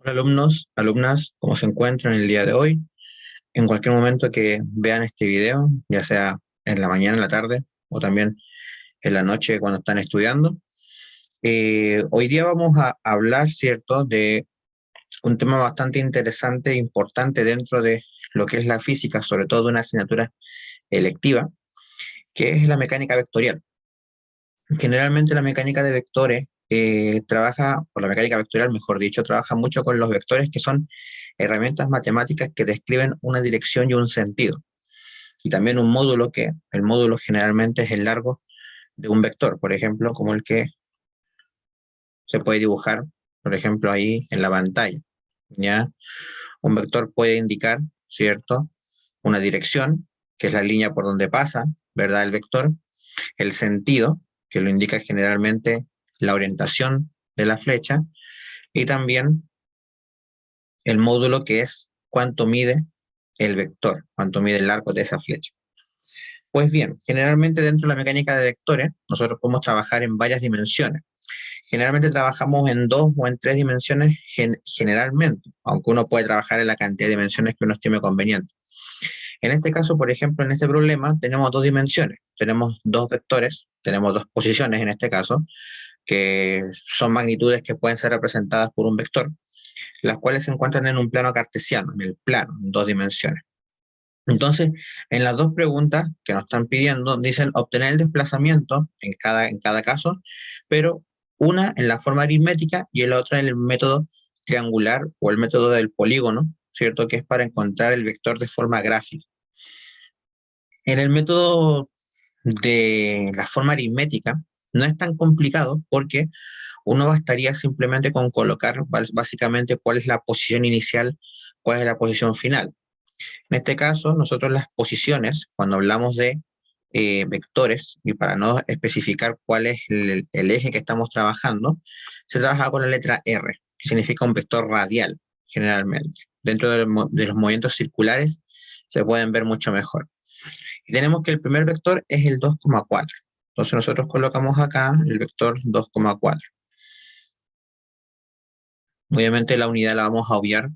Hola alumnos, alumnas, ¿cómo se encuentran el día de hoy? En cualquier momento que vean este video, ya sea en la mañana, en la tarde o también en la noche cuando están estudiando. Hoy día vamos a hablar, ¿cierto?, de un tema bastante interesante e importante dentro de lo que es la física, sobre todo de una asignatura electiva, que es la mecánica vectorial. Generalmente la mecánica de vectores trabaja, o la mecánica vectorial, mejor dicho, trabaja mucho con los vectores, que son herramientas matemáticas que describen una dirección y un sentido. Y también un módulo, que el módulo generalmente es el largo de un vector, por ejemplo, como el que se puede dibujar, por ejemplo, ahí en la pantalla. ¿Ya? Un vector puede indicar, ¿cierto?, una dirección, que es la línea por donde pasa, ¿verdad?, el vector, el sentido, que lo indica generalmente la orientación de la flecha, y también el módulo, que es cuánto mide el vector, cuánto mide el largo de esa flecha. Pues bien, generalmente dentro de la mecánica de vectores, nosotros podemos trabajar en varias dimensiones. Generalmente trabajamos en dos o en tres dimensiones generalmente, aunque uno puede trabajar en la cantidad de dimensiones que uno estime conveniente. En este caso, por ejemplo, en este problema tenemos dos dimensiones, tenemos dos vectores, tenemos dos posiciones en este caso, que son magnitudes que pueden ser representadas por un vector, las cuales se encuentran en un plano cartesiano, en el plano, en dos dimensiones. Entonces, en las dos preguntas que nos están pidiendo, dicen obtener el desplazamiento en cada caso, pero una en la forma aritmética y la otra en el método triangular o el método del polígono, ¿cierto?, que es para encontrar el vector de forma gráfica. En el método de la forma aritmética no es tan complicado, porque uno bastaría simplemente con colocar básicamente cuál es la posición inicial, cuál es la posición final. En este caso, nosotros las posiciones, cuando hablamos de vectores, y para no especificar cuál es el eje que estamos trabajando, se trabaja con la letra R, que significa un vector radial, generalmente. Dentro de los movimientos circulares se pueden ver mucho mejor. Y tenemos que el primer vector es el 2,4. Entonces nosotros colocamos acá el vector 2,4. Obviamente la unidad la vamos a obviar,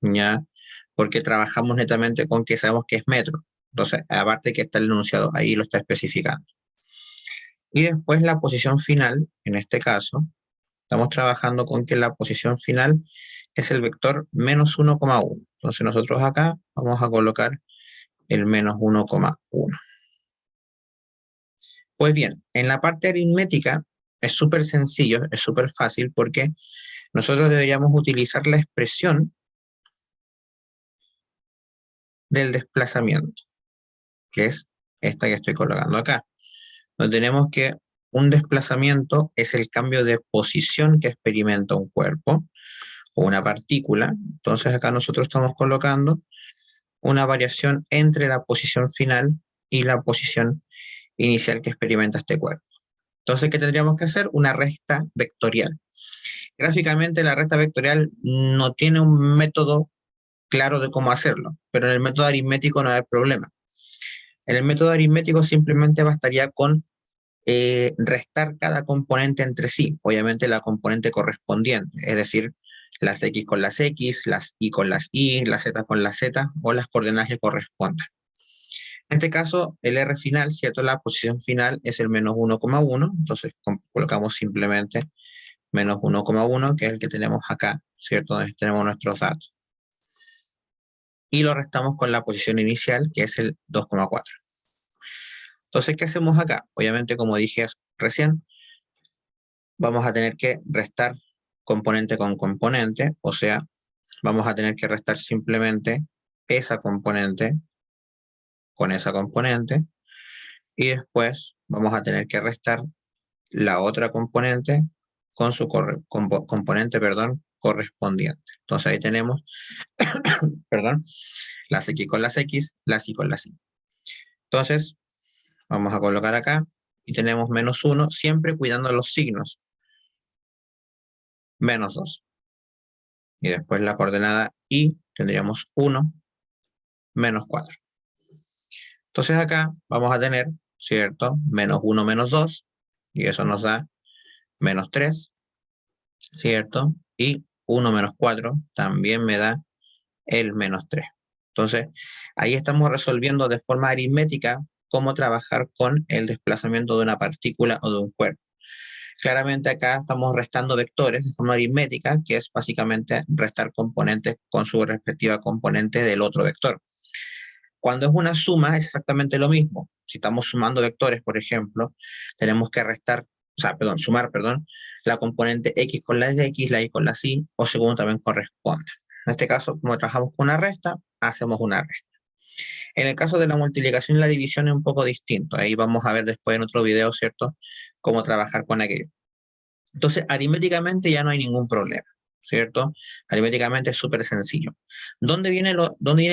¿ya?, porque trabajamos netamente con que sabemos que es metro. Entonces, aparte que está el enunciado, ahí lo está especificando. Y después la posición final, en este caso, estamos trabajando con que la posición final es el vector menos 1,1. Entonces nosotros acá vamos a colocar el menos 1,1. Pues bien, en la parte aritmética es súper sencillo, es súper fácil, porque nosotros deberíamos utilizar la expresión del desplazamiento, que es esta que estoy colocando acá. Donde tenemos que un desplazamiento es el cambio de posición que experimenta un cuerpo o una partícula. Entonces acá nosotros estamos colocando una variación entre la posición final y la posición inicial que experimenta este cuerpo. Entonces, ¿qué tendríamos que hacer? Una recta vectorial. Gráficamente, la recta vectorial no tiene un método claro de cómo hacerlo, pero en el método aritmético no hay problema. En el método aritmético simplemente bastaría con restar cada componente entre sí, obviamente la componente correspondiente, es decir, las X con las X, las Y con las Y, las Z con las Z, o las coordenadas que correspondan. En este caso, el R final, ¿cierto? La posición final es el menos 1,1, entonces colocamos simplemente menos 1,1, que es el que tenemos acá, ¿cierto?, donde tenemos nuestros datos. Y lo restamos con la posición inicial, que es el 2,4. Entonces, ¿qué hacemos acá? Obviamente, como dije recién, vamos a tener que restar componente con componente, o sea, vamos a tener que restar simplemente esa componente con esa componente, y después vamos a tener que restar la otra componente con su componente, correspondiente. Entonces ahí tenemos, perdón, las X con las X, las Y con las Y. Entonces, vamos a colocar acá y tenemos menos 1, siempre cuidando los signos. Menos 2. Y después la coordenada Y, tendríamos 1, menos 4. Entonces acá vamos a tener, ¿cierto?, menos 1, menos 2, y eso nos da menos 3, ¿cierto? Y 1 menos 4 también me da el menos 3. Entonces, ahí estamos resolviendo de forma aritmética cómo trabajar con el desplazamiento de una partícula o de un cuerpo. Claramente acá estamos restando vectores de forma aritmética, que es básicamente restar componentes con su respectiva componente del otro vector. Cuando es una suma es exactamente lo mismo. Si estamos sumando vectores, por ejemplo, tenemos que sumar, la componente x con la de x, la y con la y, o según también corresponda. En este caso, como trabajamos con una resta, hacemos una resta. En el caso de la multiplicación y la división es un poco distinto. Ahí vamos a ver después en otro video, ¿cierto?, cómo trabajar con aquello. Entonces, aritméticamente ya no hay ningún problema, ¿cierto? Aritméticamente es súper sencillo. ¿Dónde viene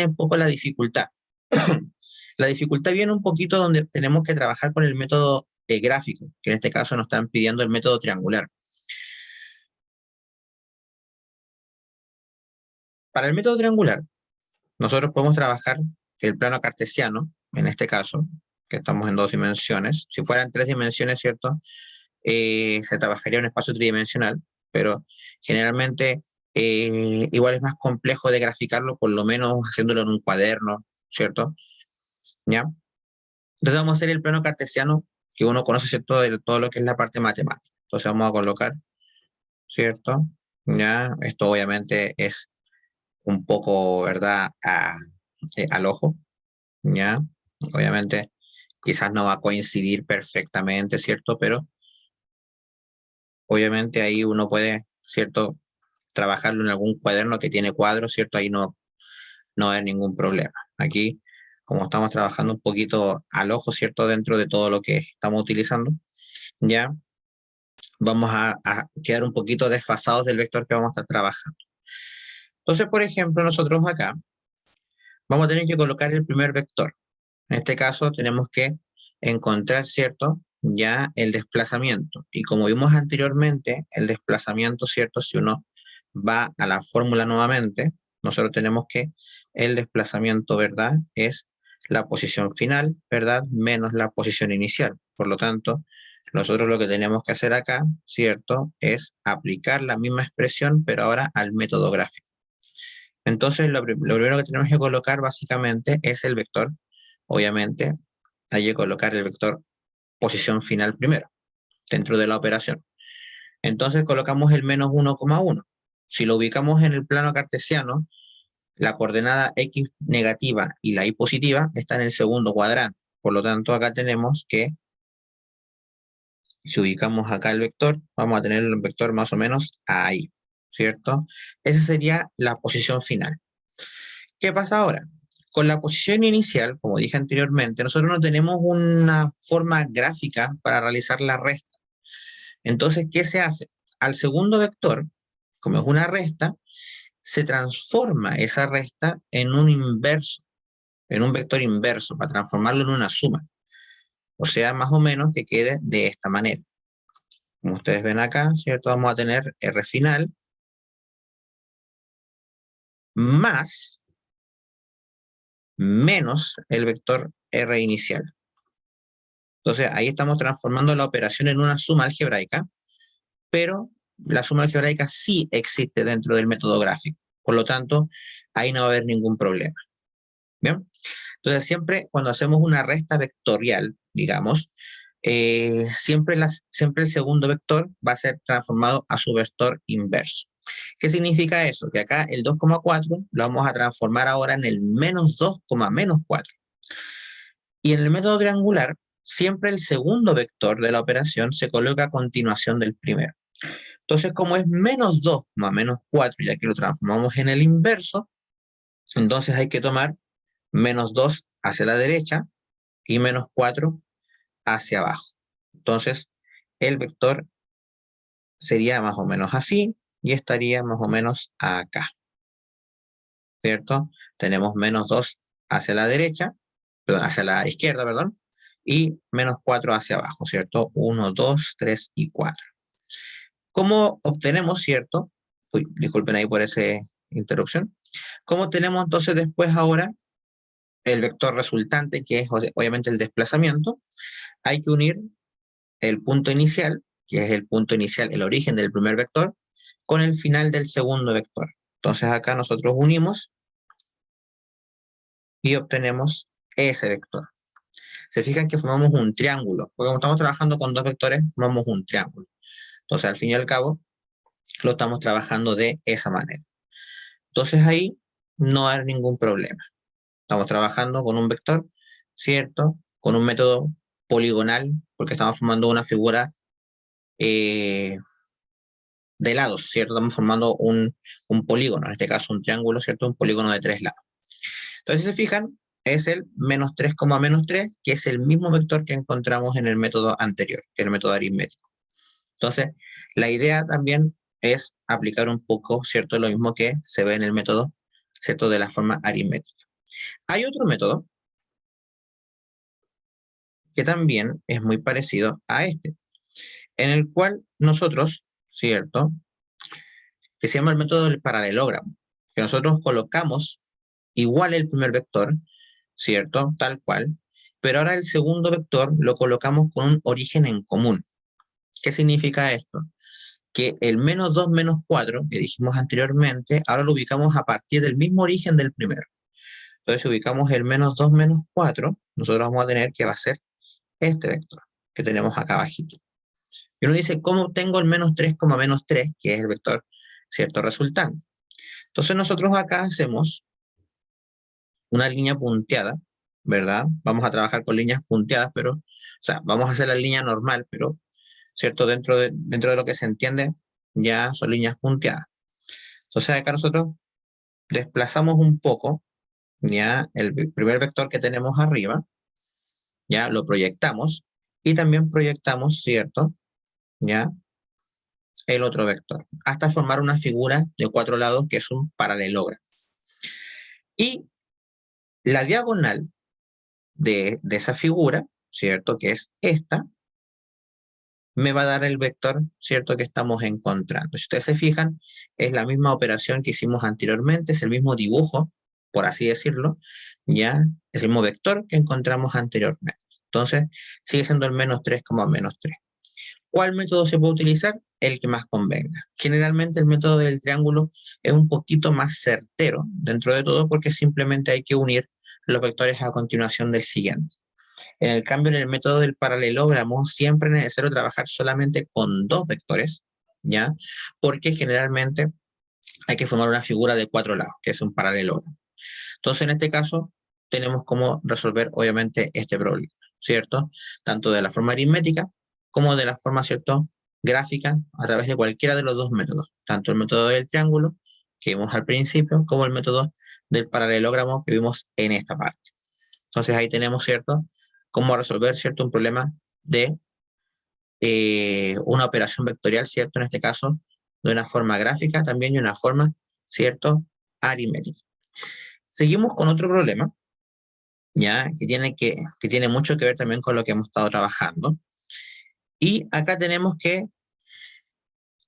un poco la dificultad? La dificultad viene un poquito donde tenemos que trabajar con el método gráfico, que en este caso nos están pidiendo el método triangular. Para el método triangular, nosotros podemos trabajar el plano cartesiano, en este caso, que estamos en 2 dimensiones. Si fueran 3 dimensiones, ¿cierto?, se trabajaría en un espacio tridimensional, pero generalmente igual es más complejo de graficarlo, por lo menos haciéndolo en un cuaderno, ¿cierto? ¿Ya? Entonces vamos a hacer el plano cartesiano que uno conoce, ¿cierto?, de todo lo que es la parte matemática. Entonces vamos a colocar, ¿cierto? ¿Ya? Esto obviamente es un poco, ¿verdad?, al ojo, ¿ya? Obviamente quizás no va a coincidir perfectamente, ¿cierto? Pero obviamente ahí uno puede, ¿cierto?, trabajarlo en algún cuaderno que tiene cuadros, ¿cierto? Ahí no hay ningún problema. Aquí, como estamos trabajando un poquito al ojo, ¿cierto?, dentro de todo lo que estamos utilizando, ya vamos a quedar un poquito desfasados del vector que vamos a estar trabajando. Entonces, por ejemplo, nosotros acá vamos a tener que colocar el primer vector. En este caso tenemos que encontrar, ¿cierto?, ya el desplazamiento. Y como vimos anteriormente, el desplazamiento, ¿cierto?, si uno va a la fórmula nuevamente, nosotros tenemos que el desplazamiento, ¿verdad?, es la posición final, ¿verdad?, menos la posición inicial. Por lo tanto, nosotros lo que tenemos que hacer acá, ¿cierto?, es aplicar la misma expresión, pero ahora al método gráfico. Entonces, lo primero que tenemos que colocar básicamente es el vector. Obviamente, hay que colocar el vector posición final primero, dentro de la operación. Entonces colocamos el menos 1,1. Si lo ubicamos en el plano cartesiano, la coordenada x negativa y la y positiva está en el segundo cuadrante. Por lo tanto, acá tenemos que, si ubicamos acá el vector, vamos a tener el vector más o menos ahí, ¿cierto? Esa sería la posición final. ¿Qué pasa ahora? Con la posición inicial, como dije anteriormente, nosotros no tenemos una forma gráfica para realizar la resta. Entonces, ¿qué se hace? Al segundo vector, como es una resta, se transforma esa resta en un inverso, en un vector inverso, para transformarlo en una suma. O sea, más o menos que quede de esta manera. Como ustedes ven acá, ¿cierto? Vamos a tener R final más menos el vector R inicial. Entonces, ahí estamos transformando la operación en una suma algebraica, pero la suma algebraica sí existe dentro del método gráfico. Por lo tanto, ahí no va a haber ningún problema. ¿Bien? Entonces, siempre cuando hacemos una resta vectorial, digamos, siempre el segundo vector va a ser transformado a su vector inverso. ¿Qué significa eso? Que acá el 2,4 lo vamos a transformar ahora en el menos 2, menos 4. Y en el método triangular, siempre el segundo vector de la operación se coloca a continuación del primero. Entonces, como es menos 2 más menos 4, ya que lo transformamos en el inverso, entonces hay que tomar menos 2 hacia la derecha y menos 4 hacia abajo. Entonces, el vector sería más o menos así y estaría más o menos acá, ¿cierto? Tenemos menos 2 hacia la derecha, perdón, hacia la izquierda, perdón, y menos 4 hacia abajo, ¿cierto? 1, 2, 3 y 4. ¿Cómo obtenemos, cierto? Uy, disculpen ahí por esa interrupción. ¿Cómo obtenemos entonces después ahora el vector resultante, que es obviamente el desplazamiento? Hay que unir el punto inicial, que es el punto inicial, el origen del primer vector, con el final del segundo vector. Entonces acá nosotros unimos y obtenemos ese vector. Se fijan que formamos un triángulo, porque como estamos trabajando con dos vectores, formamos un triángulo. Entonces, al fin y al cabo, lo estamos trabajando de esa manera. Entonces ahí no hay ningún problema. Estamos trabajando con un vector, ¿cierto? Con un método poligonal, porque estamos formando una figura de lados, ¿cierto? Estamos formando un polígono, en este caso un triángulo, ¿cierto? Un polígono de 3 lados. Entonces, si se fijan, es el menos 3, menos 3, que es el mismo vector que encontramos en el método anterior, que es el método aritmético. Entonces, la idea también es aplicar un poco, ¿cierto? Lo mismo que se ve en el método, ¿cierto? De la forma aritmética. Hay otro método que también es muy parecido a este, en el cual nosotros, ¿cierto? Que se llama el método del paralelogramo, que nosotros colocamos igual el primer vector, ¿cierto? Tal cual, pero ahora el segundo vector lo colocamos con un origen en común. ¿Qué significa esto? Que el menos 2 menos 4 que dijimos anteriormente, ahora lo ubicamos a partir del mismo origen del primero. Entonces, si ubicamos el menos 2 menos 4, nosotros vamos a tener que va a ser este vector que tenemos acá abajito. Y uno dice, ¿cómo obtengo el menos 3, menos 3, que es el vector, ¿cierto? Resultante. Entonces, nosotros acá hacemos una línea punteada, ¿verdad? Vamos a trabajar con líneas punteadas, pero, o sea, vamos a hacer la línea normal, pero, ¿cierto? Dentro de lo que se entiende, ya son líneas punteadas. Entonces, acá nosotros desplazamos un poco, ya, el primer vector que tenemos arriba, ya, lo proyectamos, y también proyectamos, ¿cierto? Ya, el otro vector, hasta formar una figura de 4 lados que es un paralelogramo. Y la diagonal de esa figura, ¿cierto? Que es esta, me va a dar el vector, ¿cierto? Que estamos encontrando. Si ustedes se fijan, es la misma operación que hicimos anteriormente, es el mismo dibujo, por así decirlo, ya es el mismo vector que encontramos anteriormente. Entonces, sigue siendo el menos 3, menos 3. ¿Cuál método se puede utilizar? El que más convenga. Generalmente el método del triángulo es un poquito más certero dentro de todo porque simplemente hay que unir los vectores a continuación del siguiente. En el cambio, en el método del paralelogramo siempre es necesario trabajar solamente con 2 vectores, ¿ya? Porque generalmente hay que formar una figura de 4 lados, que es un paralelogramo. Entonces, en este caso, tenemos cómo resolver, obviamente, este problema, ¿cierto? Tanto de la forma aritmética como de la forma, ¿cierto?, gráfica, a través de cualquiera de los 2 métodos, tanto el método del triángulo, que vimos al principio, como el método del paralelogramo que vimos en esta parte. Entonces, ahí tenemos, ¿cierto?, cómo resolver, ¿cierto?, un problema de una operación vectorial, ¿cierto?, en este caso, de una forma gráfica también y una forma, ¿cierto?, aritmética. Seguimos con otro problema, ¿ya? Que tiene mucho que ver también con lo que hemos estado trabajando. Y acá tenemos que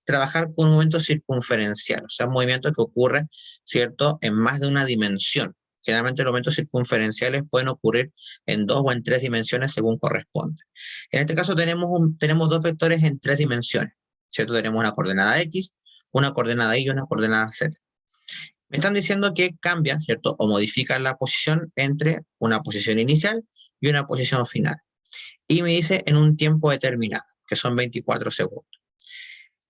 trabajar con un movimiento circunferencial, o sea, un movimiento que ocurre, ¿cierto?, en más de una dimensión. Generalmente los movimientos circunferenciales pueden ocurrir en 2 o en 3 dimensiones según corresponde. En este caso tenemos 2 vectores en 3 dimensiones, ¿cierto? Tenemos una coordenada X, una coordenada Y y una coordenada Z. Me están diciendo que cambian, ¿cierto? O modifican la posición entre una posición inicial y una posición final. Y me dice en un tiempo determinado, que son 24 segundos.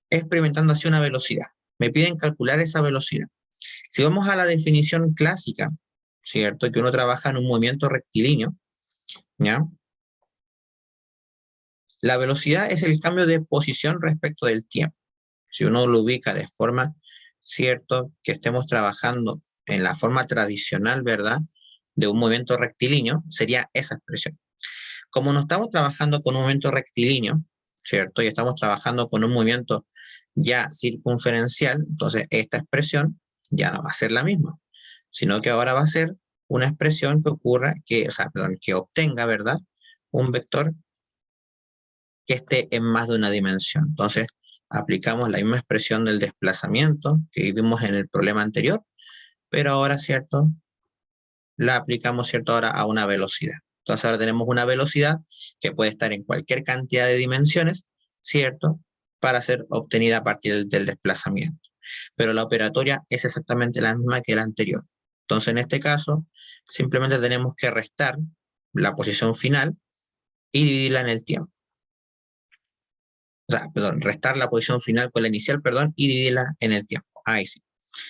Experimentando así una velocidad. Me piden calcular esa velocidad. Si vamos a la definición clásica, ¿cierto? Que uno trabaja en un movimiento rectilíneo, ¿ya? La velocidad es el cambio de posición respecto del tiempo. Si uno lo ubica de forma, ¿cierto?, que estemos trabajando en la forma tradicional, ¿verdad?, de un movimiento rectilíneo, sería esa expresión. Como no estamos trabajando con un movimiento rectilíneo, ¿cierto?, y estamos trabajando con un movimiento ya circunferencial, entonces esta expresión ya no va a ser la misma, sino que ahora va a ser una expresión que ocurra, que obtenga, ¿verdad?, un vector que esté en más de una dimensión. Entonces, aplicamos la misma expresión del desplazamiento que vimos en el problema anterior, pero ahora, ¿cierto?, la aplicamos, ¿cierto?, ahora a una velocidad. Entonces ahora tenemos una velocidad que puede estar en cualquier cantidad de dimensiones, ¿cierto?, para ser obtenida a partir del desplazamiento. pero la operatoria es exactamente la misma que la anterior. Entonces, en este caso, simplemente tenemos que restar la posición final y dividirla en el tiempo. O sea, perdón, restar la posición final con la inicial, perdón, y dividirla en el tiempo. Ahí sí.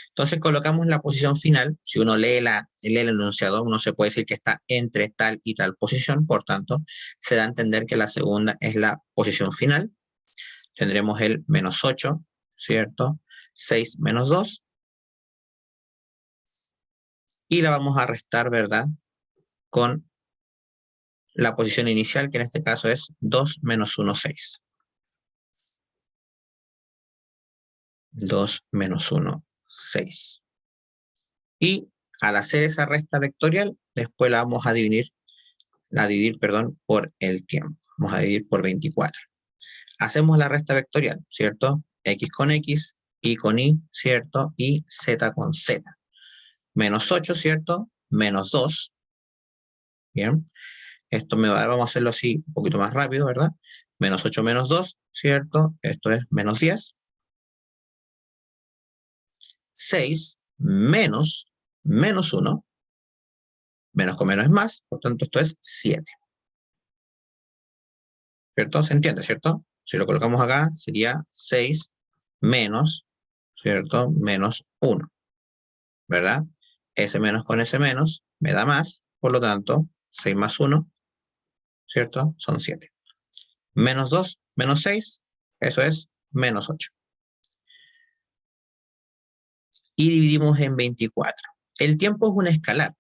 Entonces colocamos la posición final. Si uno lee el enunciado, uno se puede decir que está entre tal y tal posición. Por tanto, se da a entender que la segunda es la posición final. Tendremos el menos 8, ¿cierto? 6 menos 2. Y la vamos a restar, ¿verdad? Con la posición inicial, que en este caso es 2 menos 1, 6. 2 menos 1, 6. Y al hacer esa resta vectorial, después la vamos a dividir, por el tiempo. Vamos a dividir por 24. Hacemos la resta vectorial, ¿cierto? X con X, Y con Y, ¿cierto? Y Z con Z. Menos 8, ¿cierto? Menos 2. Bien. Esto vamos a hacerlo así un poquito más rápido, ¿verdad? Menos 8 menos 2, ¿cierto? Esto es menos 10. 6 menos 1. Menos con menos es más, por tanto esto es 7. ¿Cierto? ¿Se entiende, cierto? Si lo colocamos acá, sería 6 menos, ¿cierto? Menos 1, ¿verdad? Ese menos con ese menos me da más, por lo tanto, 6 más 1, ¿cierto? Son 7. Menos 2, menos 6, eso es menos 8. Y dividimos en 24. El tiempo es un escalar.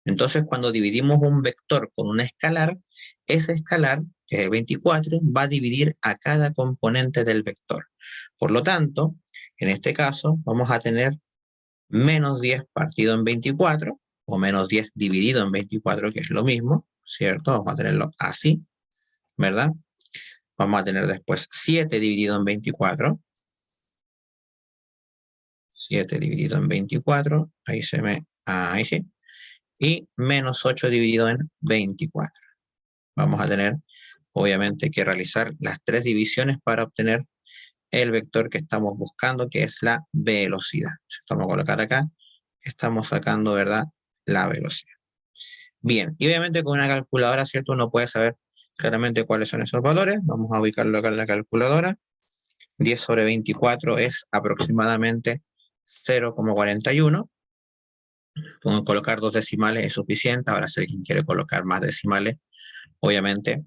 Entonces, cuando dividimos un vector con un escalar, ese escalar, que es 24, va a dividir a cada componente del vector. Por lo tanto, en este caso, vamos a tener menos 10 partido en 24, o menos 10 dividido en 24, que es lo mismo, ¿cierto? Vamos a tenerlo así, ¿verdad? Vamos a tener después 7 dividido en 24. 7 dividido en 24, ahí sí. Y menos 8 dividido en 24. Vamos a tener, obviamente, que realizar las 3 divisiones para obtener el vector que estamos buscando, que es la velocidad. Vamos a colocar acá, estamos sacando, ¿verdad?, la velocidad. Bien, y obviamente con una calculadora, ¿cierto?, uno puede saber claramente cuáles son esos valores. Vamos a ubicarlo acá en la calculadora. 10 sobre 24 es aproximadamente 0,41. Con colocar 2 decimales es suficiente. Ahora, si alguien quiere colocar más decimales, obviamente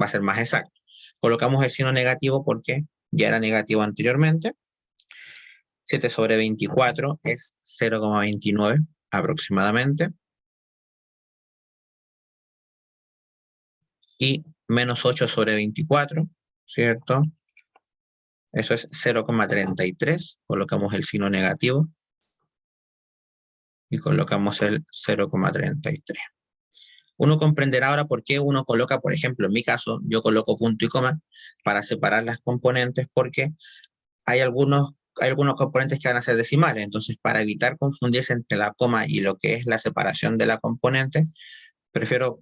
va a ser más exacto. Colocamos el signo negativo porque ya era negativo anteriormente. 7 sobre 24 es 0,29 aproximadamente. Y menos 8 sobre 24, ¿cierto? Eso es 0,33. Colocamos el signo negativo. Y colocamos el 0,33. Uno comprenderá ahora por qué uno coloca, por ejemplo, en mi caso, yo coloco punto y coma para separar las componentes, porque hay algunos componentes que van a ser decimales. Entonces, para evitar confundirse entre la coma y lo que es la separación de la componente, prefiero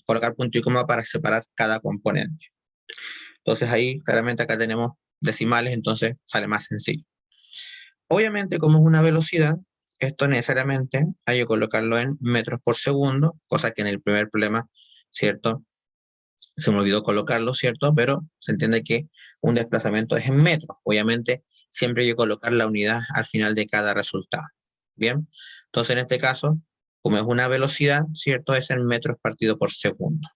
colocar punto y coma para separar cada componente. Entonces ahí, claramente acá tenemos decimales, entonces sale más sencillo. Obviamente, como es una velocidad, esto necesariamente hay que colocarlo en metros por segundo, cosa que en el primer problema, ¿cierto?, se me olvidó colocarlo, ¿cierto? Pero se entiende que un desplazamiento es en metros. Obviamente, siempre hay que colocar la unidad al final de cada resultado. Bien, entonces en este caso, como es una velocidad, ¿cierto?, es en metros partido por segundo.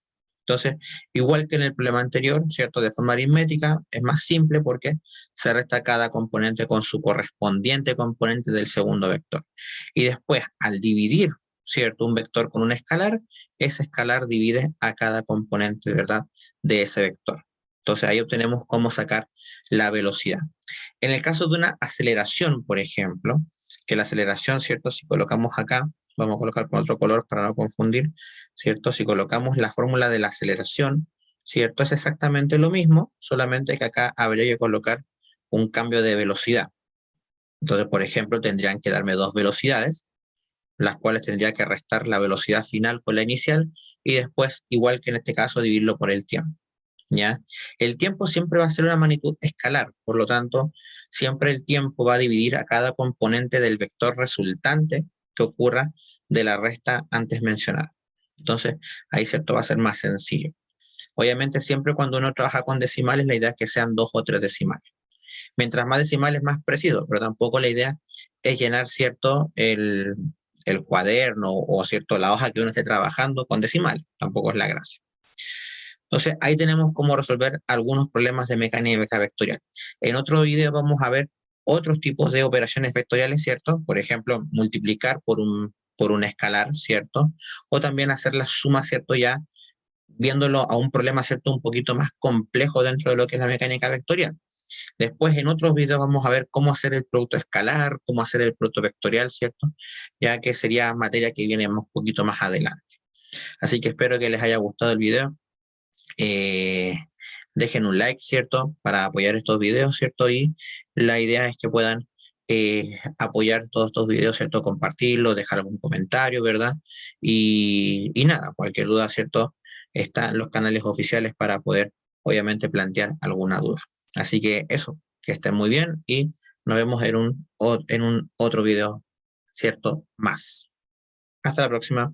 Entonces, igual que en el problema anterior, ¿cierto?, de forma aritmética, es más simple porque se resta cada componente con su correspondiente componente del segundo vector. Y después, al dividir, ¿cierto?, un vector con un escalar, ese escalar divide a cada componente, ¿verdad?, de ese vector. Entonces, ahí obtenemos cómo sacar la velocidad. En el caso de una aceleración, por ejemplo, que la aceleración, ¿cierto?, si colocamos acá, vamos a colocar con otro color para no confundir, ¿cierto? Si colocamos la fórmula de la aceleración, ¿cierto?, es exactamente lo mismo, solamente que acá habría que colocar un cambio de velocidad. Entonces, por ejemplo, tendrían que darme 2 velocidades, las cuales tendría que restar la velocidad final con la inicial, y después, igual que en este caso, dividirlo por el tiempo. ¿ya? El tiempo siempre va a ser una magnitud escalar, por lo tanto, siempre el tiempo va a dividir a cada componente del vector resultante que ocurra de la resta antes mencionada. Entonces, ahí cierto va a ser más sencillo. Obviamente, siempre cuando uno trabaja con decimales, la idea es que sean 2 o 3 decimales. Mientras más decimales, más preciso, pero tampoco la idea es llenar, ¿cierto?, el cuaderno o, ¿cierto?, la hoja que uno esté trabajando con decimales. Tampoco es la gracia. Entonces, ahí tenemos cómo resolver algunos problemas de mecánica vectorial. En otro video vamos a ver otros tipos de operaciones vectoriales, ¿cierto? Por ejemplo, multiplicar por un escalar, ¿cierto? O también hacer la suma, ¿cierto? Ya viéndolo a un problema, ¿cierto? Un poquito más complejo dentro de lo que es la mecánica vectorial. Después, en otros videos vamos a ver cómo hacer el producto escalar, cómo hacer el producto vectorial, ¿cierto? Ya que sería materia que viene un poquito más adelante. Así que espero que les haya gustado el video. Eh, Dejen un like, ¿cierto? Para apoyar estos videos, ¿cierto? Y la idea es que puedan apoyar todos estos videos, ¿cierto? Compartirlo, dejar algún comentario, ¿verdad? Y nada, cualquier duda, ¿cierto? Están los canales oficiales para poder, obviamente, plantear alguna duda. Así que eso, que estén muy bien y nos vemos en un otro video, ¿cierto? Más. Hasta la próxima.